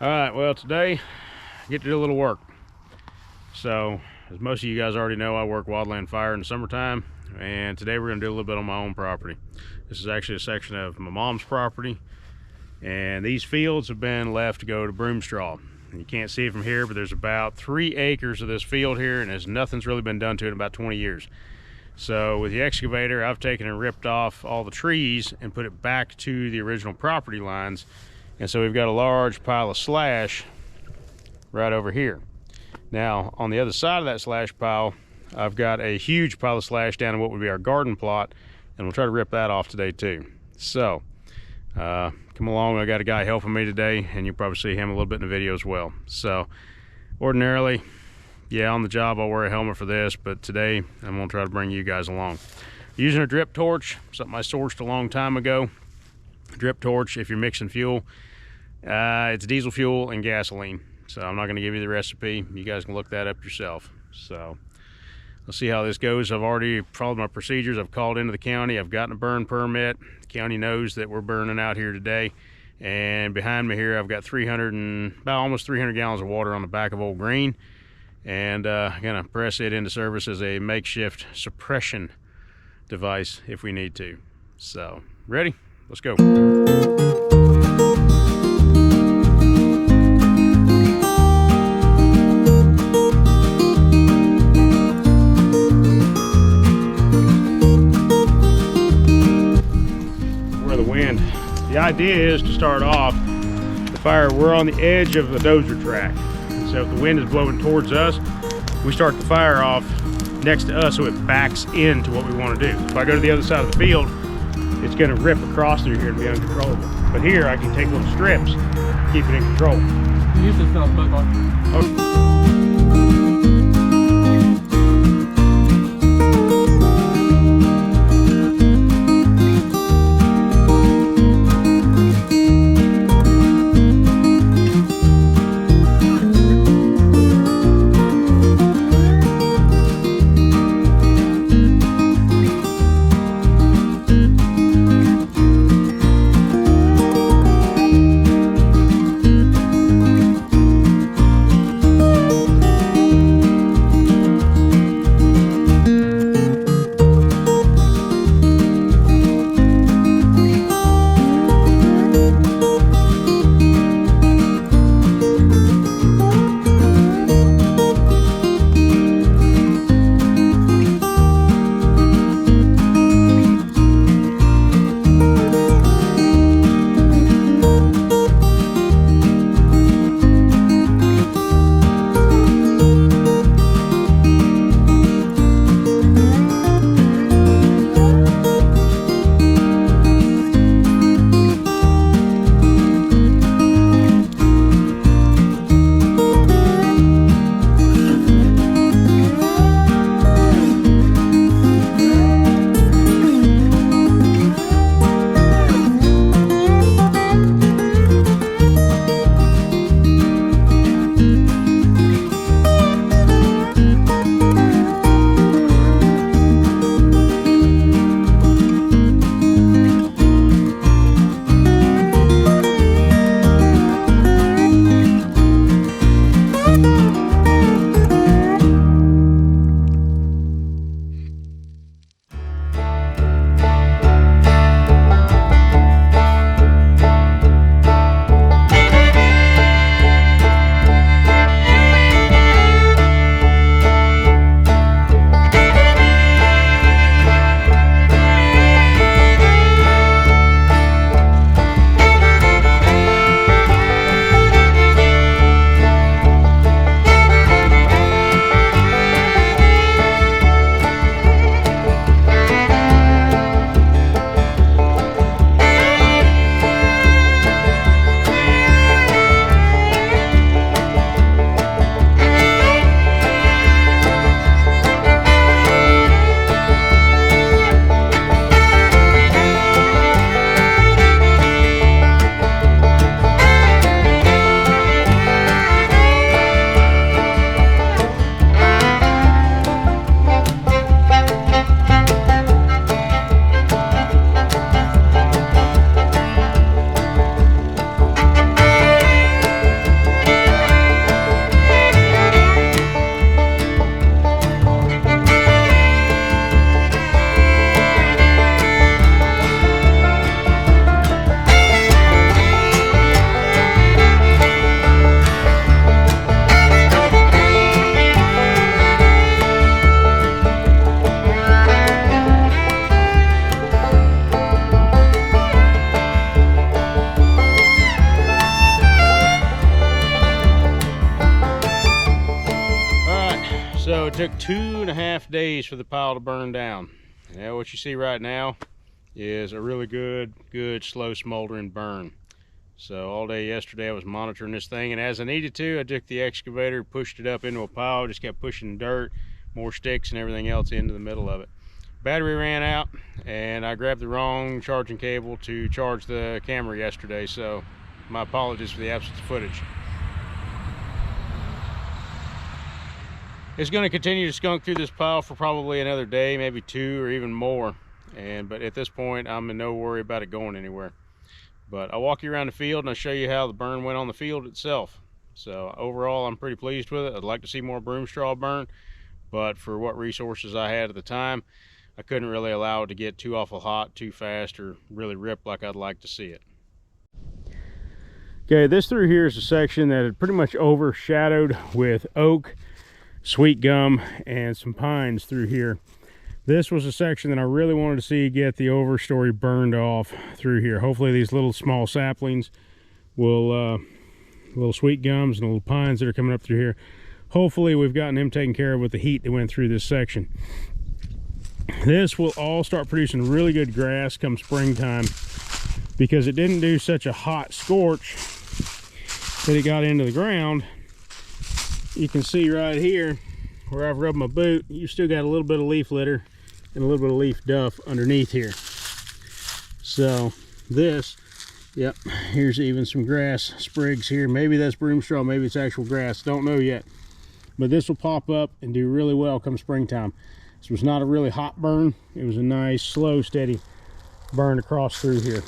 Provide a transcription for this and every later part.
All right, well, today I get to do a little work. So, as most of you guys already know, I work wildland fire in the summertime, and today we're gonna do a little bit on my own property. This is actually a section of my mom's property, and these fields have been left to go to broom straw. And you can't see it from here, but there's about 3 acres of this field here, and nothing's really been done to it in about 20 years. So with the excavator, I've taken and ripped off all the trees and put it back to the original property lines. And so we've got a large pile of slash right over here. Now, on the other side of that slash pile, I've got a huge pile of slash down in what would be our garden plot, and we'll try to rip that off today too. So, come along, I got a guy helping me today, and you'll probably see him a little bit in the video as well. So, ordinarily, yeah, on the job I'll wear a helmet for this, but today I'm gonna try to bring you guys along. Using a drip torch, something I sourced a long time ago. Drip torch, if you're mixing fuel, it's diesel fuel and gasoline. So I'm not going to give you the recipe. You guys can look that up yourself. So let's see how this goes. I've already followed my procedures. I've called into the county. I've gotten a burn permit. The county knows that we're burning out here today. And behind me here, I've got almost 300 gallons of water on the back of Old Green. And I'm going to press it into service as a makeshift suppression device if we need to. So, ready? Let's go. The idea is to start off the fire. We're on the edge of the dozer track, and so if the wind is blowing towards us, we start the fire off next to us so it backs into what we want to do. If I go to the other side of the field, it's going to rip across through here and be uncontrollable. But here I can take little strips, keep it in control. You used to sell bug on. took 2.5 days for the pile to burn down. Now what you see right now is a really good slow smoldering burn. So all day yesterday I was monitoring this thing, and as I needed to, I took the excavator, pushed it up into a pile, just kept pushing dirt, more sticks and everything else into the middle of it. Battery ran out, and I grabbed the wrong charging cable to charge the camera yesterday, so my apologies for the absence of footage. It's going to continue to skunk through this pile for probably another day, maybe 2 or even more. But at this point, I'm in no worry about it going anywhere. But I'll walk you around the field and I'll show you how the burn went on the field itself. So overall, I'm pretty pleased with it. I'd like to see more broom straw burn, but for what resources I had at the time, I couldn't really allow it to get too awful hot, too fast, or really rip like I'd like to see it. Okay, this through here is a section that had pretty much overshadowed with oak, sweet gum, and some pines through here. This was a section that I really wanted to see get the overstory burned off through here. Hopefully these little small saplings will, little sweet gums and little pines that are coming up through here, hopefully we've gotten them taken care of with the heat that went through this section. This will all start producing really good grass come springtime, because it didn't do such a hot scorch that it got into the ground. You can see right here where I've rubbed my boot, you still got a little bit of leaf litter and a little bit of leaf duff underneath here. So this, yep, here's even some grass sprigs here. Maybe that's broom straw, maybe it's actual grass, don't know yet. But this will pop up and do really well come springtime. This was not a really hot burn. It was a nice, slow, steady burn across through here.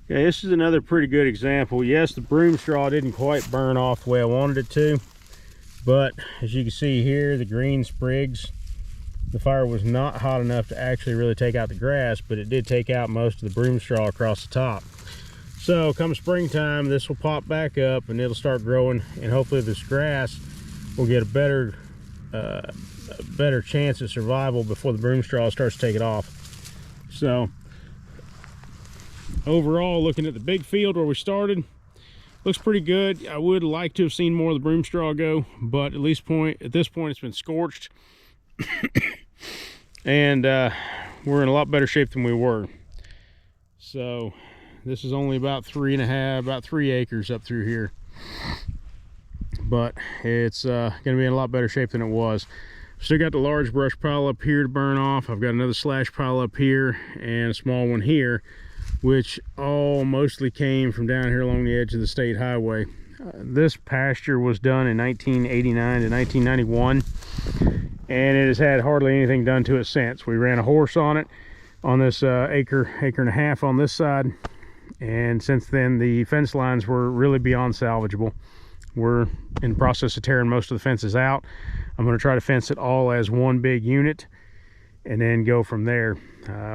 Okay, this is another pretty good example. Yes, the broom straw didn't quite burn off the way I wanted it to, but as you can see here, the green sprigs, the fire was not hot enough to actually really take out the grass, but it did take out most of the broom straw across the top. So come springtime, this will pop back up and it'll start growing, and hopefully this grass will get a better chance of survival before the broom straw starts to take it off. So overall, looking at the big field where we started, looks pretty good. I would like to have seen more of the broom straw go, but at this point it's been scorched and we're in a lot better shape than we were. So this is only about 3 acres up through here, but it's going to be in a lot better shape than it was. Still got the large brush pile up here to burn off. I've got another slash pile up here and a small one here, which all mostly came from down here along the edge of the state highway. This pasture was done in 1989 to 1991, and it has had hardly anything done to it since. We ran a horse on it on this acre and a half on this side, and since then the fence lines were really beyond salvageable. We're in the process of tearing most of the fences out. I'm going to try to fence it all as one big unit and then go from there.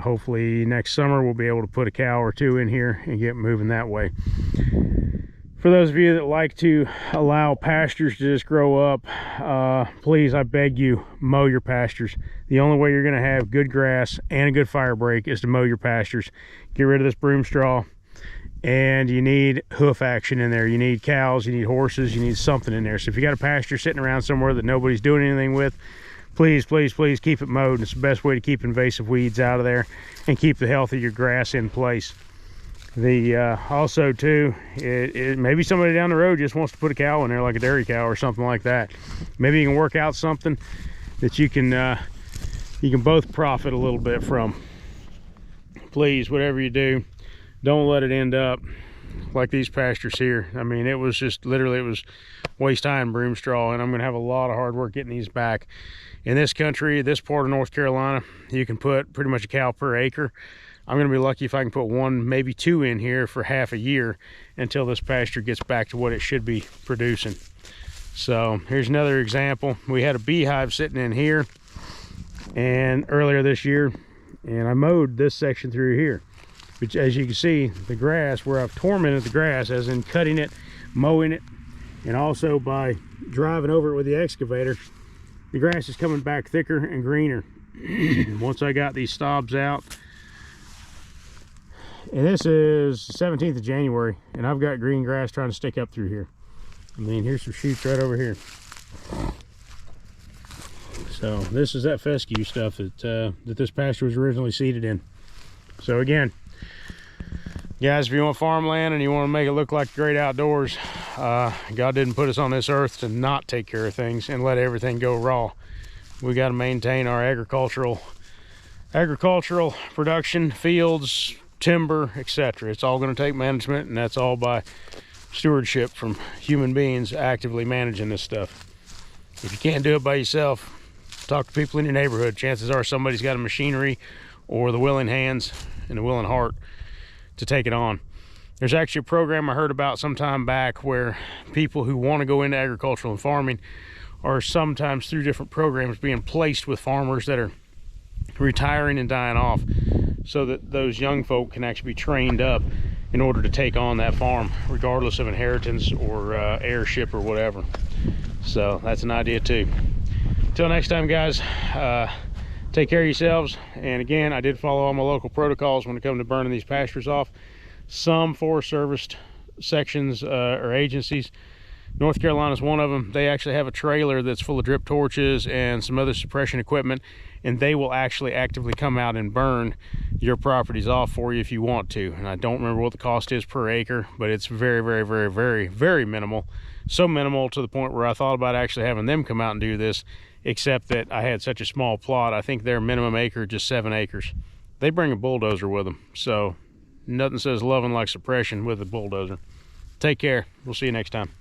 Hopefully next summer we'll be able to put a cow or two in here and get moving that way. For those of you that like to allow pastures to just grow up, please, I beg you, mow your pastures. The only way you're going to have good grass and a good fire break is to mow your pastures. Get rid of this broom straw, and you need hoof action in there. You need cows, you need horses, you need something in there. So if you got a pasture sitting around somewhere that nobody's doing anything with, please, please, please keep it mowed. It's the best way to keep invasive weeds out of there and keep the health of your grass in place. Also too, maybe somebody down the road just wants to put a cow in there, like a dairy cow or something like that. Maybe you can work out something that you can both profit a little bit from. Please, whatever you do, don't let it end up like these pastures here. I mean, it was just literally, it was waist high in broom straw, and I'm going to have a lot of hard work getting these back. In this country, this part of North Carolina, you can put pretty much a cow per acre. I'm going to be lucky if I can put 1, maybe 2 in here for half a year until this pasture gets back to what it should be producing. So here's another example. We had a beehive sitting in here and earlier this year, and I mowed this section through here. Which, as you can see, the grass, where I've tormented the grass, as in cutting it, mowing it, and also by driving over it with the excavator, the grass is coming back thicker and greener. Once I got these stobs out, and this is the 17th of January, and I've got green grass trying to stick up through here. I mean, here's some shoots right over here. So this is that fescue stuff that that this pasture was originally seeded in. So again, guys, if you want farmland and you want to make it look like the great outdoors, God didn't put us on this earth to not take care of things and let everything go raw. We got to maintain our agricultural production, fields, timber, etc. It's all going to take management, and that's all by stewardship from human beings actively managing this stuff. If you can't do it by yourself, talk to people in your neighborhood. Chances are somebody's got a machinery or the willing hands and the willing heart to take it on. There's actually a program I heard about some time back where people who want to go into agricultural and farming are sometimes through different programs being placed with farmers that are retiring and dying off, so that those young folk can actually be trained up in order to take on that farm, regardless of inheritance or heirship or whatever. So that's an idea too. Till next time, guys, take care of yourselves. And again, I did follow all my local protocols when it comes to burning these pastures off. Some Forest Service sections or agencies, North Carolina is one of them, they actually have a trailer that's full of drip torches and some other suppression equipment, and they will actually actively come out and burn your properties off for you if you want to. And I don't remember what the cost is per acre, but it's very, very, very, very, very minimal. So minimal to the point where I thought about actually having them come out and do this, except that I had such a small plot. I think their minimum acre just 7 acres. They bring a bulldozer with them, so nothing says loving like suppression with a bulldozer. Take care. We'll see you next time.